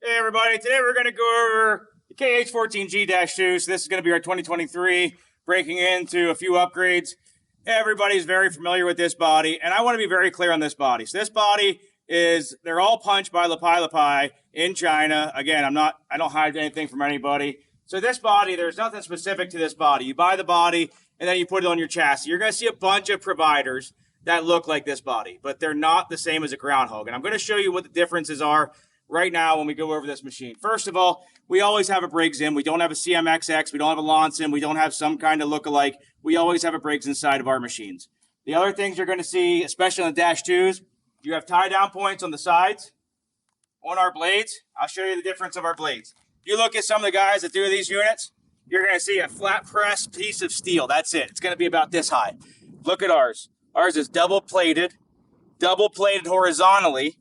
Hey everybody, today we're going to go over the KH14G-2. So this is going to be our 2023, breaking into a few upgrades. Everybody's very familiar with this body, and I want to be very clear on this body. So this body is, they're all punched by Lapai in China. Again, I don't hide anything from anybody. So this body, there's nothing specific to this body. You buy the body, and then you put it on your chassis. You're going to see a bunch of providers that look like this body, but they're not the same as a GroundHog. And I'm going to show you what the differences are right now when we go over this machine. First of all, we always have a Briggs in. We don't have a CMXX. We don't have a Lonson. We don't have some kind of look-alike. We always have a Briggs inside of our machines. The other things you're going to see, especially on the Dash 2s, you have tie-down points on the sides. On our blades, I'll show you the difference of our blades. If you look at some of the guys that do these units, you're going to see a flat press piece of steel. That's it. It's going to be about this high. Look at ours. Ours is double-plated horizontally,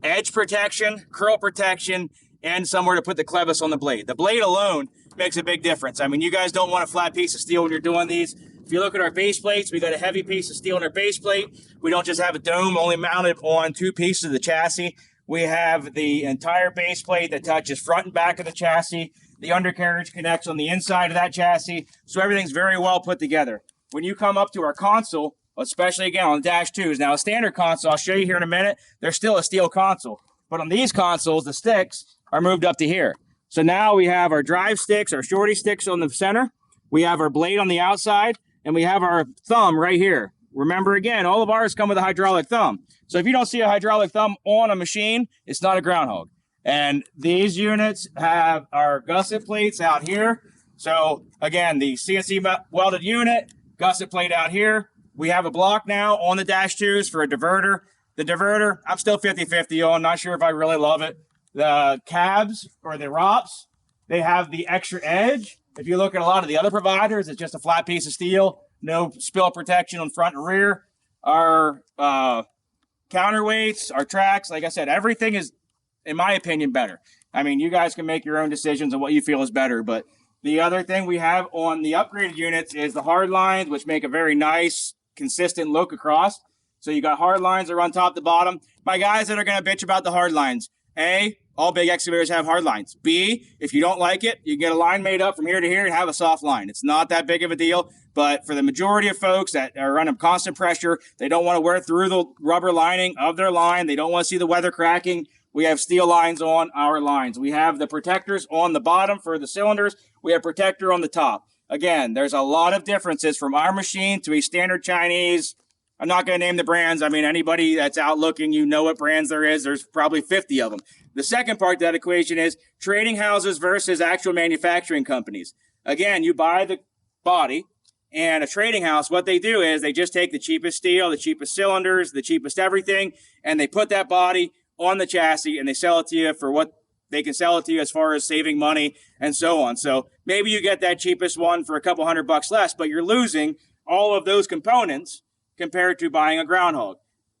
edge protection, curl protection, and somewhere to put the clevis on the blade. The blade alone makes a big difference. I mean, you guys don't want a flat piece of steel when you're doing these. If you look at our base plates, we got a heavy piece of steel in our base plate. We don't just have a dome only mounted on two pieces of the chassis. We have the entire base plate that touches front and back of the chassis. The undercarriage connects on the inside of that chassis. So everything's very well put together. When you come up to our console, especially again on the Dash 2s. Now, a standard console, I'll show you here in a minute, there's still a steel console. But on these consoles, the sticks are moved up to here. So now we have our drive sticks, our shorty sticks on the center. We have our blade on the outside, and we have our thumb right here. Remember, again, all of ours come with a hydraulic thumb. So if you don't see a hydraulic thumb on a machine, it's not a GroundHog. And these units have our gusset plates out here. So again, the CNC welded unit, gusset plate out here. We have a block now on the Dash 2s for a diverter. The diverter, I'm still 50-50 on. Not sure if I really love it. The cabs or the ROPS, they have the extra edge. If you look at a lot of the other providers, it's just a flat piece of steel, no spill protection on front and rear. Our counterweights, our tracks, like I said, everything is, in my opinion, better. I mean, you guys can make your own decisions on what you feel is better, but the other thing we have on the upgraded units is the hard lines, which make a very nice, consistent look across. So you got hard lines that run top to bottom. My guys that are going to bitch about the hard lines, A, all big excavators have hard lines. B, if you don't like it, you can get a line made up from here to here and have a soft line. It's not that big of a deal, but for the majority of folks that are under constant pressure, they don't want to wear through the rubber lining of their line. They don't want to see the weather cracking. We have steel lines on our lines. We have the protectors on the bottom for the cylinders. We have protector on the top. Again, there's a lot of differences from our machine to a standard Chinese. I'm not going to name the brands. I mean, anybody that's out looking, you know what brands there is. There's probably 50 of them. The second part of that equation is trading houses versus actual manufacturing companies. Again, you buy the body, and a trading house, what they do is they just take the cheapest steel, the cheapest cylinders, the cheapest everything, and they put that body on the chassis, and they sell it to you for what they can sell it to you as far as saving money and so on. So maybe you get that cheapest one for a couple $100 less, but you're losing all of those components compared to buying a GroundHog.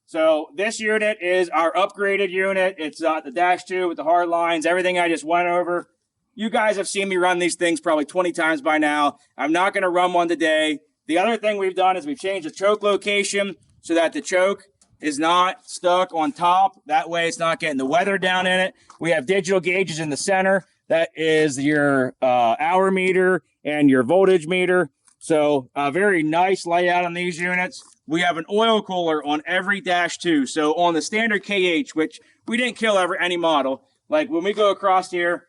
So this unit is our upgraded unit. It's the Dash 2 with the hard lines, everything I just went over. You guys have seen me run these things probably 20 times by now. I'm not going to run one today. The other thing we've done is we've changed the choke location so that the choke is not stuck on top. That way it's not getting the weather down in it. We have digital gauges in the center. That is your hour meter and your voltage meter. So a very nice layout on these units. We have an oil cooler on every Dash 2. So on the standard KH, which we didn't kill any model, like when we go across here,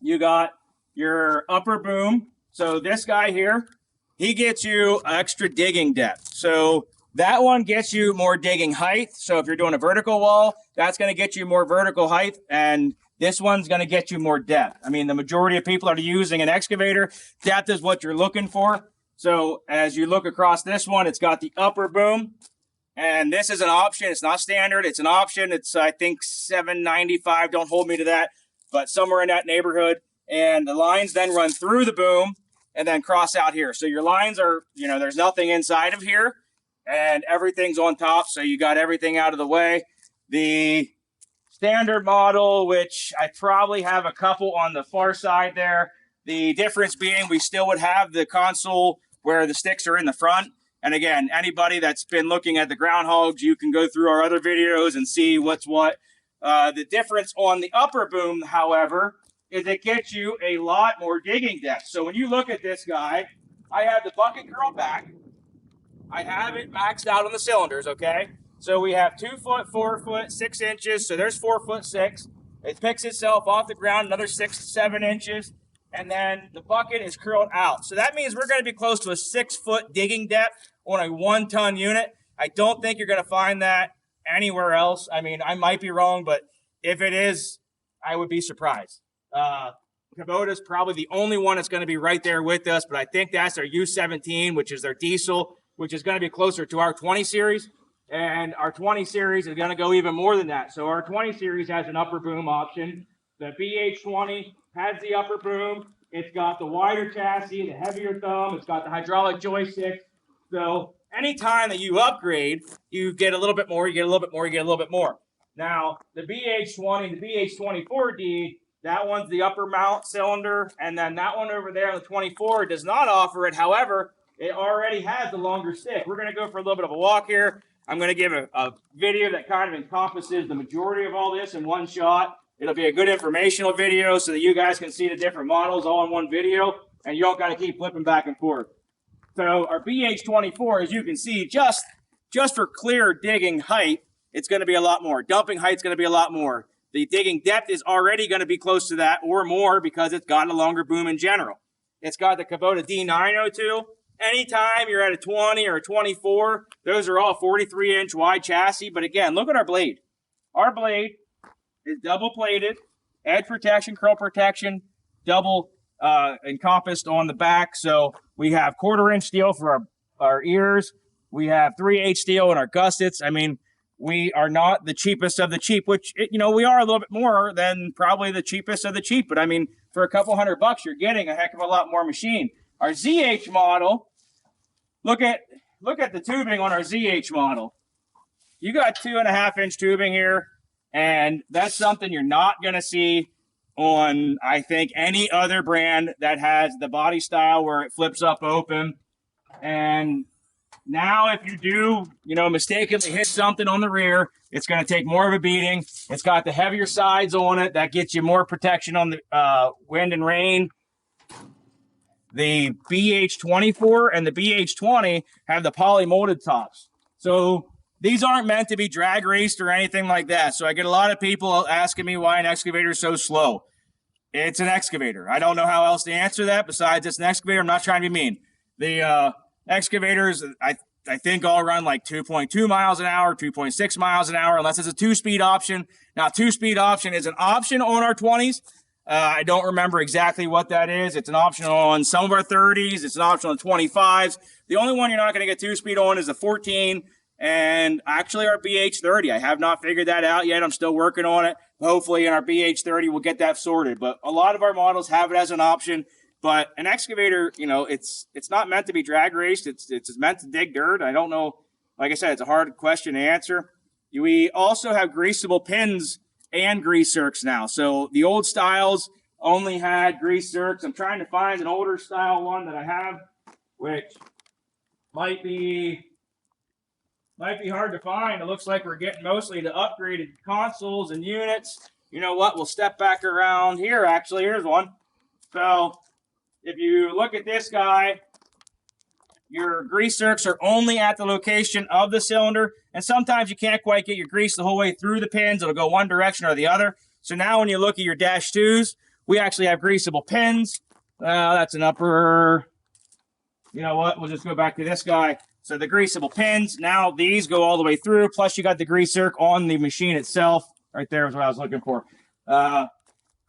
you got your upper boom. So this guy here, he gets you extra digging depth. So that one gets you more digging height. So if you're doing a vertical wall, that's going to get you more vertical height. And this one's going to get you more depth. I mean, the majority of people are using an excavator. Depth is what you're looking for. So as you look across this one, it's got the upper boom. And this is an option. It's not standard. It's an option. It's, I think, $7.95. Don't hold me to that, but somewhere in that neighborhood. And the lines then run through the boom and then cross out here. So your lines are, you know, there's nothing inside of here. And everything's on top, so you got everything out of the way. The standard model, which I probably have a couple on the far side there, the difference being we still would have the console where the sticks are in the front. And again, anybody that's been looking at the GroundHogs, you can go through our other videos and see what's what. The difference on the upper boom, however, is it gets you a lot more digging depth. So when you look at this guy, I have the bucket curl back. I have it maxed out on the cylinders, okay? So we have 2 foot, 4 foot, 6 inches. So there's 4 foot 6. It picks itself off the ground another 6 to 7 inches. And then the bucket is curled out. So that means we're going to be close to a 6 foot digging depth on a 1 ton unit. I don't think you're going to find that anywhere else. I mean, I might be wrong, but if it is, I would be surprised. Kubota's probably the only one that's going to be right there with us, but I think that's their U17, which is their diesel, which is going to be closer to our 20 series. And our 20 series is going to go even more than that. So our 20 series has an upper boom option. The BH20 has the upper boom. It's got the wider chassis, the heavier thumb. It's got the hydraulic joystick. So anytime that you upgrade, you get a little bit more, you get a little bit more, you get a little bit more. Now, the BH20, the BH24D, that one's the upper mount cylinder, and then that one over there on the 24 does not offer it. However, it already has the longer stick. We're going to go for a little bit of a walk here. I'm going to give a video that kind of encompasses the majority of all this in one shot. It'll be a good informational video so that you guys can see the different models all in one video, and you don't got to keep flipping back and forth. So our BH24, as you can see, just for clear digging height, it's going to be a lot more. Dumping height's going to be a lot more. The digging depth is already going to be close to that or more because it's got a longer boom in general. It's got the Kubota D902. Anytime you're at a 20 or a 24, those are all 43-inch wide chassis. But again, look at our blade. Our blade is double plated, edge protection, curl protection, double encompassed on the back. So we have 1/4-inch steel for our ears. We have 3/8 steel in our gussets. I mean, we are not the cheapest of the cheap, which, you know, we are a little bit more than probably the cheapest of the cheap. But I mean, for a couple $100, you're getting a heck of a lot more machine. Our ZH model, look at the tubing on our ZH model. You got 2.5-inch tubing here, and that's something you're not going to see on, I think, any other brand that has the body style where it flips up open. And now if you do, you know, mistakenly hit something on the rear, it's going to take more of a beating. It's got the heavier sides on it. That gets you more protection on the wind and rain. The BH24 and the BH20 have the poly molded tops. So these aren't meant to be drag raced or anything like that. So I get a lot of people asking me why an excavator is so slow. It's an excavator. I don't know how else to answer that besides it's an excavator. I'm not trying to be mean. The excavators, I think, all run like 2.2 miles an hour, 2.6 miles an hour, unless it's a 2-speed option. Now, 2-speed option is an option on our 20s. I don't remember exactly what that is. It's an option on some of our 30s. It's an option on 25s. The only one you're not going to get 2-speed on is the 14 and actually our BH30. I have not figured that out yet. I'm still working on it. Hopefully in our BH30 we'll get that sorted. But a lot of our models have it as an option. But an excavator, you know, it's not meant to be drag raced. It's meant to dig dirt. I don't know. Like I said, it's a hard question to answer. We also have greasable pins and grease zerks now. So the old styles only had grease zerks. I'm trying to find an older style one that I have, which might be hard to find. It looks like we're getting mostly the upgraded consoles and units. You know what? We'll step back around here. Actually, here's one. So if you look at this guy, your grease zerks are only at the location of the cylinder, and sometimes you can't quite get your grease the whole way through the pins. It'll go one direction or the other. So now when you look at your dash 2s, we actually have greasable pins. That's an upper. You know what? We'll just go back to this guy. So the greasable pins, now these go all the way through, plus you got the grease zerk on the machine itself. Right there is what I was looking for.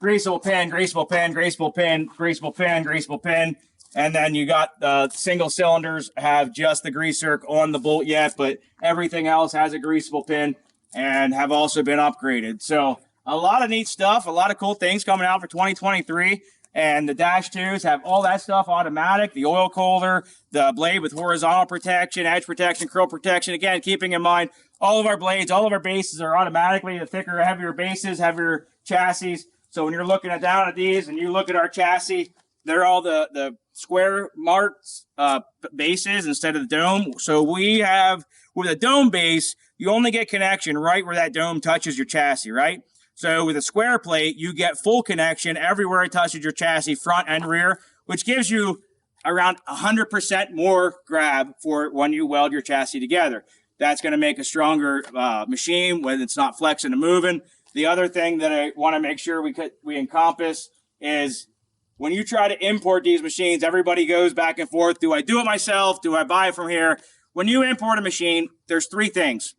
Greasable pin, greasable pin, greasable pin, greasable pin, greasable pin. And then you got single cylinders have just the grease zerk on the bolt yet, but everything else has a greasable pin and have also been upgraded. So a lot of neat stuff, a lot of cool things coming out for 2023. And the dash 2s have all that stuff automatic, the oil cooler, the blade with horizontal protection, edge protection, curl protection. Again, keeping in mind, all of our blades, all of our bases are automatically the thicker, heavier bases, heavier chassis. So when you're looking down at these and you look at our chassis, they're all the square marked bases instead of the dome. So we have, with a dome base, you only get connection right where that dome touches your chassis, right? So with a square plate, you get full connection everywhere it touches your chassis, front and rear, which gives you around 100% more grab for when you weld your chassis together. That's going to make a stronger machine when it's not flexing and moving. The other thing that I want to make sure we encompass is when you try to import these machines, everybody goes back and forth. Do I do it myself? Do I buy it from here? When you import a machine, there's three things.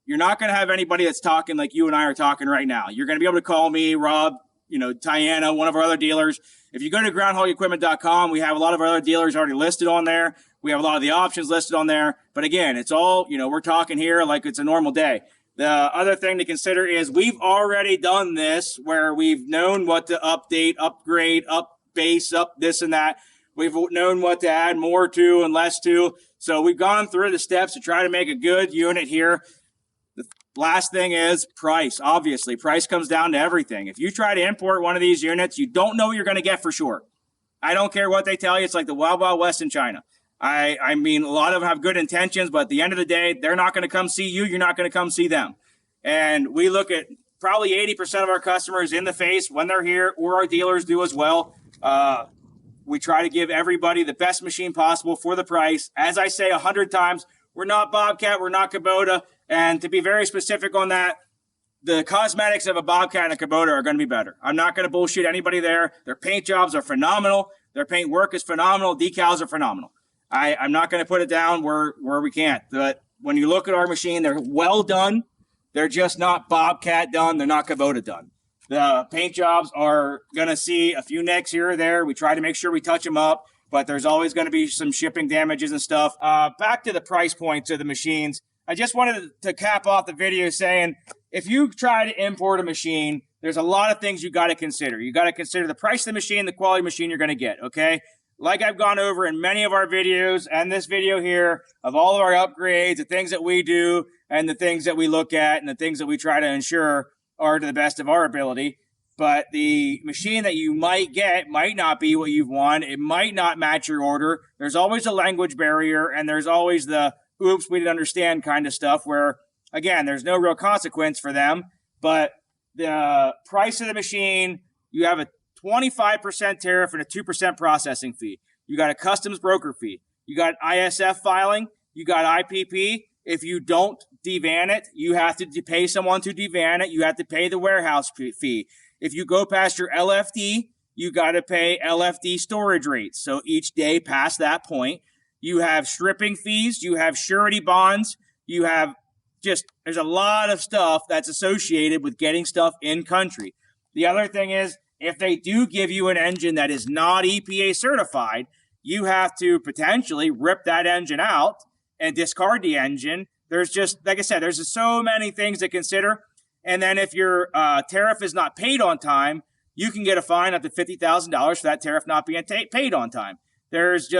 You're not going to have anybody that's talking like you and I are talking right now. You're going to be able to call me, Rob, Tiana, one of our other dealers. If you go to groundhogequipment.com, we have a lot of our other dealers already listed on there. We have a lot of the options listed on there. But again, it's all, we're talking here like it's a normal day. The other thing to consider is we've already done this where we've known what to update, upgrade, up base, up this and that. We've known what to add more to and less to. So we've gone through the steps to try to make a good unit here. The last thing is price. Obviously, price comes down to everything. If you try to import one of these units, you don't know what you're going to get for sure. I don't care what they tell you. It's like the Wild Wild West in China. I mean, a lot of them have good intentions, but at the end of the day, they're not going to come see you. You're not going to come see them. And we look at probably 80% of our customers in the face when they're here, or our dealers do as well. We try to give everybody the best machine possible for the price. As I say 100 times, we're not Bobcat, we're not Kubota. And to be very specific on that, the cosmetics of a Bobcat and a Kubota are going to be better. I'm not going to bullshit anybody there. Their paint jobs are phenomenal. Their paint work is phenomenal. Decals are phenomenal. I'm not going to put it down where we can't. But when you look at our machine, they're well done. They're just not Bobcat done. They're not Kubota done. The paint jobs are going to see a few nicks here or there. We try to make sure we touch them up, but there's always going to be some shipping damages and stuff. Back to the price points of the machines. I just wanted to cap off the video saying, if you try to import a machine, there's a lot of things you got to consider. You got to consider the price of the machine, the quality of machine you're going to get, okay? Like I've gone over in many of our videos and this video here of all of our upgrades, the things that we do and the things that we look at and the things that we try to ensure are to the best of our ability. But the machine that you might get might not be what you've won. It might not match your order. There's always a language barrier, and there's always the oops, we didn't understand kind of stuff where, again, there's no real consequence for them. But the price of the machine, you have a 25% tariff and a 2% processing fee. You got a customs broker fee. You got ISF filing. You got IPP. If you don't devan it, you have to pay someone to devan it. You have to pay the warehouse fee. If you go past your LFD, you got to pay LFD storage rates. So each day past that point, you have stripping fees. You have surety bonds. You have there's a lot of stuff that's associated with getting stuff in country. The other thing is, if they do give you an engine that is not EPA certified, you have to potentially rip that engine out and discard the engine. There's just, like I said, there's just so many things to consider. And then if your tariff is not paid on time, you can get a fine up to $50,000 for that tariff not being paid on time. There's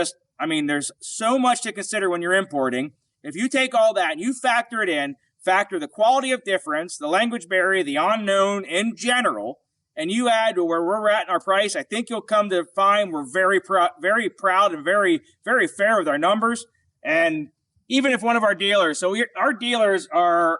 so much to consider when you're importing. If you take all that and you factor it in, factor the quality of difference, the language barrier, the unknown in general, and you add to where we're at in our price, I think you'll come to find we're very proud and very, very fair with our numbers. And even if one of our dealers, our dealers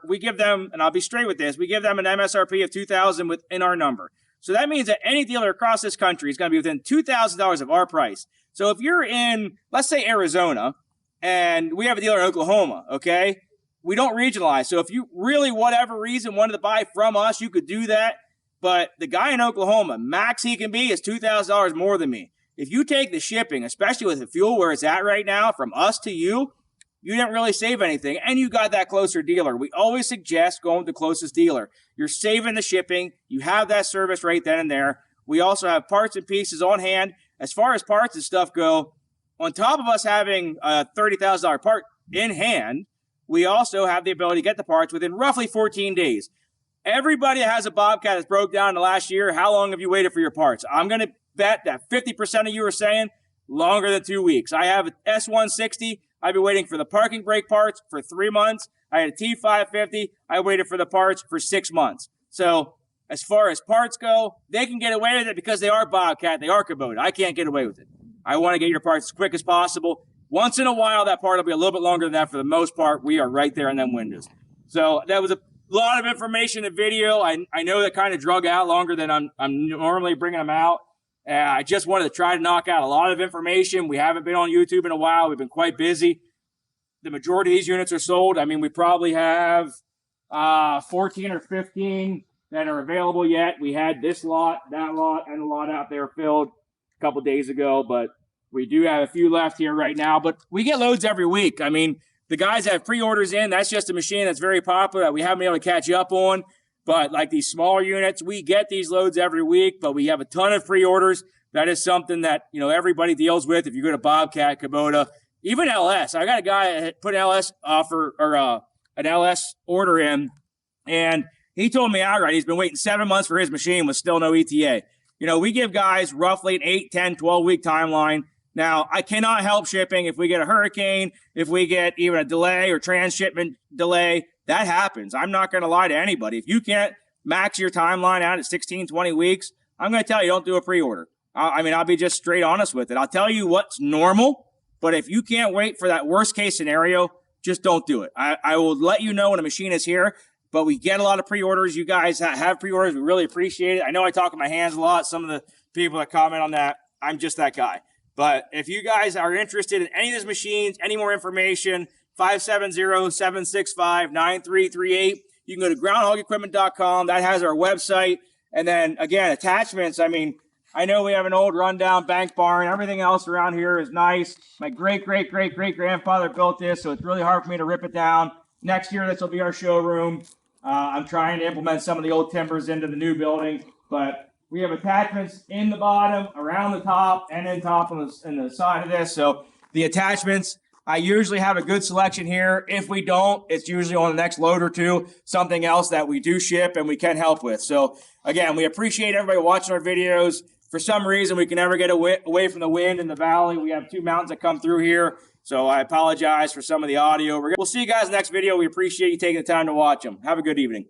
we give them, and I'll be straight with this, we give them an MSRP of $2,000 within our number. So that means that any dealer across this country is going to be within $2,000 of our price. So if you're in, let's say, Arizona, and we have a dealer in Oklahoma, okay? We don't regionalize. So if you really, whatever reason, wanted to buy from us, you could do that. But the guy in Oklahoma, max he can be is $2,000 more than me. If you take the shipping, especially with the fuel where it's at right now, from us to you, you didn't really save anything, and you got that closer dealer. We always suggest going with the closest dealer. You're saving the shipping. You have that service right then and there. We also have parts and pieces on hand. As far as parts and stuff go, on top of us having a $30,000 part in hand, we also have the ability to get the parts within roughly 14 days. Everybody that has a Bobcat that's broke down in the last year, how long have you waited for your parts? I'm going to bet that 50% of you are saying longer than 2 weeks. I have an S160. I've been waiting for the parking brake parts for 3 months. I had a T550. I waited for the parts for 6 months. So as far as parts go, they can get away with it because they are Bobcat. They are Kubota. I can't get away with it. I want to get your parts as quick as possible. Once in a while, that part will be a little bit longer than that. For the most part, we are right there in them windows. So that was a lot of information in video. I know that kind of drug out longer than I'm normally bringing them out. I just wanted to try to knock out a lot of information. We haven't been on YouTube in a while. We've been quite busy. The majority of these units are sold. I mean, we probably have 14 or 15 that are available yet. We had this lot, that lot, and a lot out there filled a couple days ago, but we do have a few left here right now. But we get loads every week. I mean, the guys have pre-orders in. That's just a machine that's very popular that we haven't been able to catch up on. But like these smaller units, we get these loads every week, but we have a ton of pre-orders. That is something that, you know, everybody deals with. If you go to Bobcat, Kubota, even LS. I got a guy that put an LS offer or an LS order in, and he told me outright he's been waiting 7 months for his machine with still no ETA. You know, we give guys roughly an 8, 10, 12-week timeline. Now, I cannot help shipping. If we get a hurricane, if we get even a delay or transshipment delay, that happens. I'm not going to lie to anybody. If you can't max your timeline out at 16, 20 weeks, I'm going to tell you, don't do a pre-order. I mean, I'll be just straight honest with it. I'll tell you what's normal, but if you can't wait for that worst case scenario, just don't do it. I will let you know when a machine is here, but we get a lot of pre-orders. You guys have pre-orders. We really appreciate it. I know I talk with my hands a lot. Some of the people that comment on that, I'm just that guy. But if you guys are interested in any of these machines, any more information, 570-765-9338. You can go to groundhogequipment.com. That has our website. And then, again, attachments. I mean, I know we have an old rundown bank barn. Everything else around here is nice. My great-great-great-great-grandfather built this, so it's really hard for me to rip it down. Next year, this will be our showroom. I'm trying to implement some of the old timbers into the new building, but we have attachments in the bottom, around the top, and in top on the side of this. So the attachments, I usually have a good selection here. If we don't, it's usually on the next load or two, something else that we do ship and we can help with. So again, we appreciate everybody watching our videos. For some reason, we can never get away from the wind in the valley. We have two mountains that come through here. So I apologize for some of the audio. We'll see you guys next video. We appreciate you taking the time to watch them. Have a good evening.